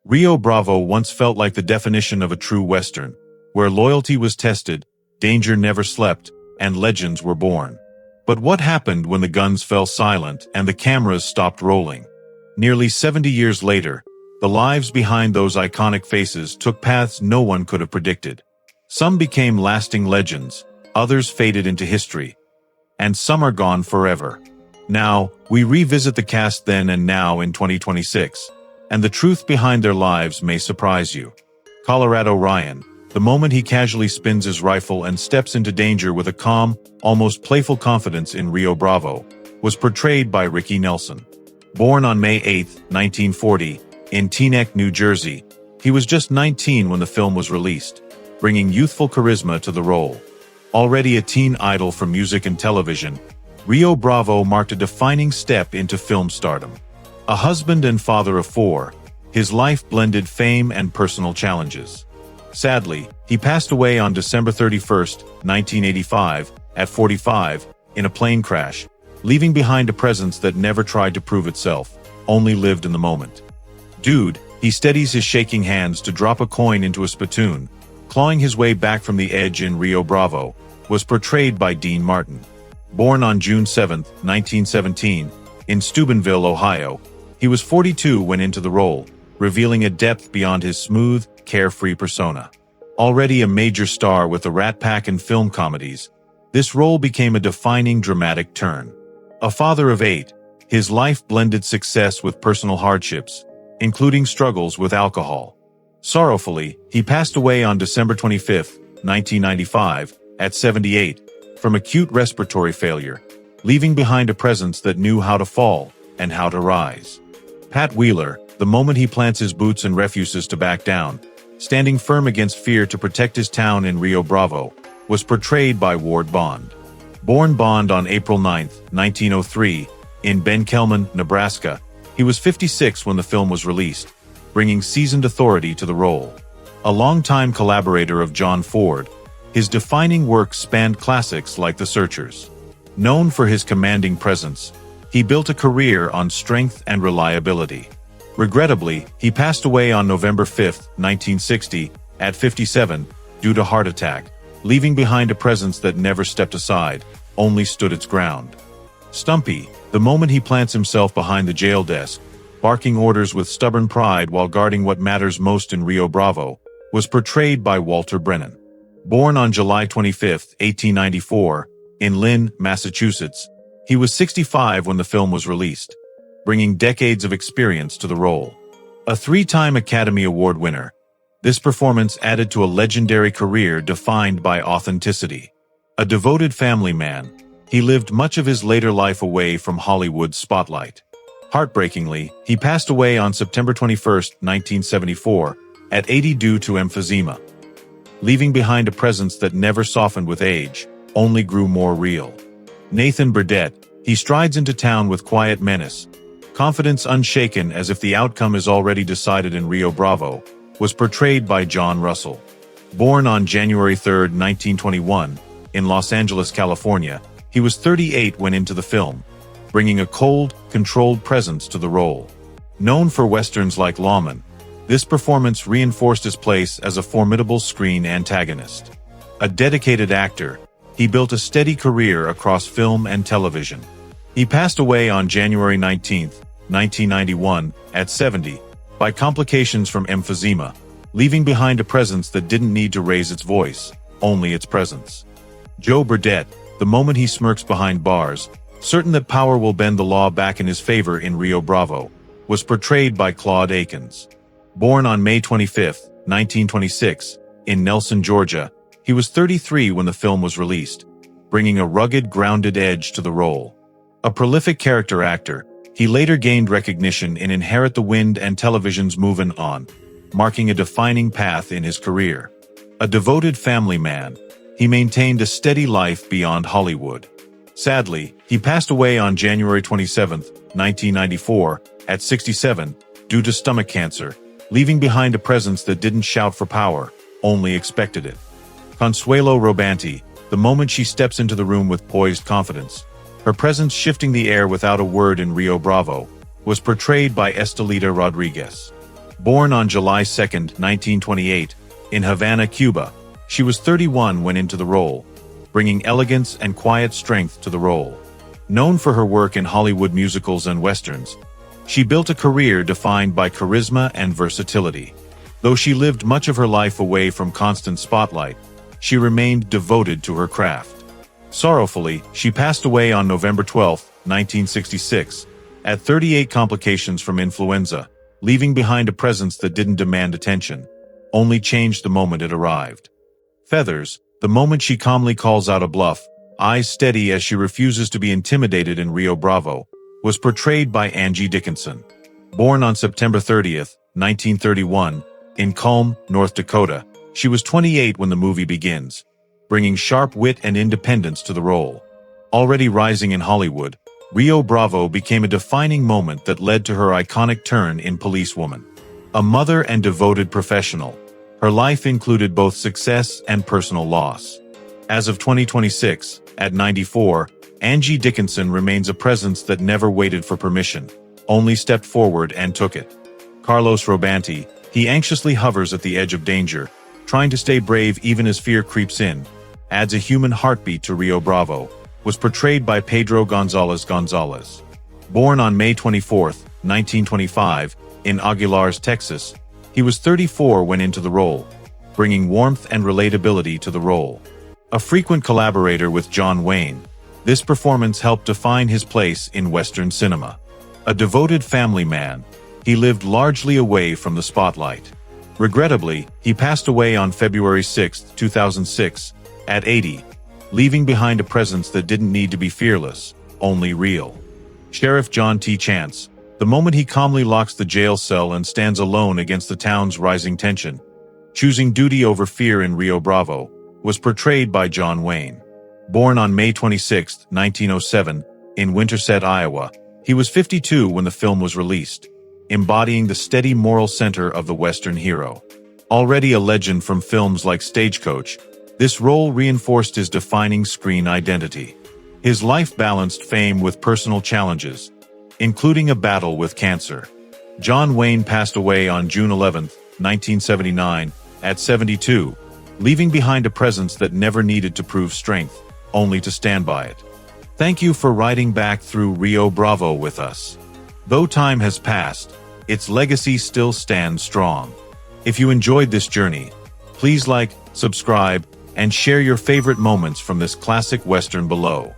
Rio Bravo once felt like the definition of a true Western, where loyalty was tested, danger never slept, and legends were born. But what happened when the guns fell silent and the cameras stopped rolling? Nearly 70 years later, the lives behind those iconic faces took paths no one could have predicted. Some became lasting legends, others faded into history, and some are gone forever. Now, we revisit the cast then and now in 2026, and the truth behind their lives may surprise you. Colorado Ryan, the moment he casually spins his rifle and steps into danger with a calm, almost playful confidence in Rio Bravo, was portrayed by Ricky Nelson. Born on May 8, 1940, in Teaneck, New Jersey, he was just 19 when the film was released, bringing youthful charisma to the role. Already a teen idol for music and television, Rio Bravo marked a defining step into film stardom. A husband and father of 4, his life blended fame and personal challenges. Sadly, he passed away on December 31, 1985, at 45, in a plane crash, leaving behind a presence that never tried to prove itself, only lived in the moment. Dude, he steadies his shaking hands to drop a coin into a spittoon, clawing his way back from the edge in Rio Bravo, was portrayed by Dean Martin. Born on June 7, 1917, in Steubenville, Ohio, he was 42 when into the role, revealing a depth beyond his smooth, carefree persona. Already a major star with the Rat Pack and film comedies, this role became a defining dramatic turn. A father of 8, his life blended success with personal hardships, including struggles with alcohol. Sorrowfully, he passed away on December 25, 1995, at 78, from acute respiratory failure, leaving behind a presence that knew how to fall and how to rise. Pat Wheeler, the moment he plants his boots and refuses to back down, standing firm against fear to protect his town in Rio Bravo, was portrayed by Ward Bond. Born Bond on April 9, 1903, in Ben Kelman, Nebraska, he was 56 when the film was released, bringing seasoned authority to the role. A longtime collaborator of John Ford, his defining work spanned classics like The Searchers. Known for his commanding presence, he built a career on strength and reliability. Regrettably, he passed away on November 5, 1960, at 57, due to heart attack, leaving behind a presence that never stepped aside, only stood its ground. Stumpy, the moment he plants himself behind the jail desk, barking orders with stubborn pride while guarding what matters most in Rio Bravo, was portrayed by Walter Brennan. Born on July 25, 1894, in Lynn, Massachusetts, he was 65 when the film was released, bringing decades of experience to the role. A 3-time Academy Award winner, this performance added to a legendary career defined by authenticity. A devoted family man, he lived much of his later life away from Hollywood's spotlight. Heartbreakingly, he passed away on September 21, 1974, at 80 due to emphysema, leaving behind a presence that never softened with age, only grew more real. Nathan Burdett, he strides into town with quiet menace, confidence unshaken as if the outcome is already decided in Rio Bravo, was portrayed by John Russell. Born on January 3, 1921, in Los Angeles, California, he was 38 when into the film, bringing a cold, controlled presence to the role. Known for westerns like Lawman, this performance reinforced his place as a formidable screen antagonist. A dedicated actor, he built a steady career across film and television. He passed away on January 19, 1991, at 70, by complications from emphysema, leaving behind a presence that didn't need to raise its voice, only its presence. Joe Burdett, the moment he smirks behind bars, certain that power will bend the law back in his favor in Rio Bravo, was portrayed by Claude Akins. Born on May 25, 1926, in Nelson, Georgia, he was 33 when the film was released, bringing a rugged, grounded edge to the role. A prolific character actor, he later gained recognition in Inherit the Wind and television's Movin' On, marking a defining path in his career. A devoted family man, he maintained a steady life beyond Hollywood. Sadly, he passed away on January 27, 1994, at 67, due to stomach cancer, leaving behind a presence that didn't shout for power, only expected it. Consuelo Robanti, the moment she steps into the room with poised confidence, her presence shifting the air without a word in Rio Bravo, was portrayed by Estelita Rodriguez. Born on July 2, 1928, in Havana, Cuba, she was 31 when into the role, bringing elegance and quiet strength to the role. Known for her work in Hollywood musicals and westerns, she built a career defined by charisma and versatility. Though she lived much of her life away from constant spotlight, she remained devoted to her craft. Sorrowfully, she passed away on November 12, 1966, at 38 complications from influenza, leaving behind a presence that didn't demand attention, only changed the moment it arrived. Feathers, the moment she calmly calls out a bluff, eyes steady as she refuses to be intimidated in Rio Bravo, was portrayed by Angie Dickinson. Born on September 30, 1931, in Culm, North Dakota, she was 28 when the movie begins, bringing sharp wit and independence to the role. Already rising in Hollywood, Rio Bravo became a defining moment that led to her iconic turn in Policewoman. A mother and devoted professional, her life included both success and personal loss. As of 2026, at 94, Angie Dickinson remains a presence that never waited for permission, only stepped forward and took it. Carlos Robanti, he anxiously hovers at the edge of danger, trying to stay brave even as fear creeps in, adds a human heartbeat to Rio Bravo, was portrayed by Pedro Gonzalez. Born on May 24, 1925, in Aguilar's, Texas, he was 34 when into the role, bringing warmth and relatability to the role. A frequent collaborator with John Wayne, this performance helped define his place in Western cinema. A devoted family man, he lived largely away from the spotlight. Regrettably, he passed away on February 6, 2006, at 80, leaving behind a presence that didn't need to be fearless, only real. Sheriff John T. Chance, the moment he calmly locks the jail cell and stands alone against the town's rising tension, choosing duty over fear in Rio Bravo, was portrayed by John Wayne. Born on May 26, 1907, in Winterset, Iowa, he was 52 when the film was released, embodying the steady moral center of the Western hero. Already a legend from films like Stagecoach, this role reinforced his defining screen identity. His life balanced fame with personal challenges, including a battle with cancer. John Wayne passed away on June 11, 1979, at 72, leaving behind a presence that never needed to prove strength, only to stand by it. Thank you for riding back through Rio Bravo with us. Though time has passed, its legacy still stands strong. If you enjoyed this journey, please like, subscribe, and share your favorite moments from this classic Western below.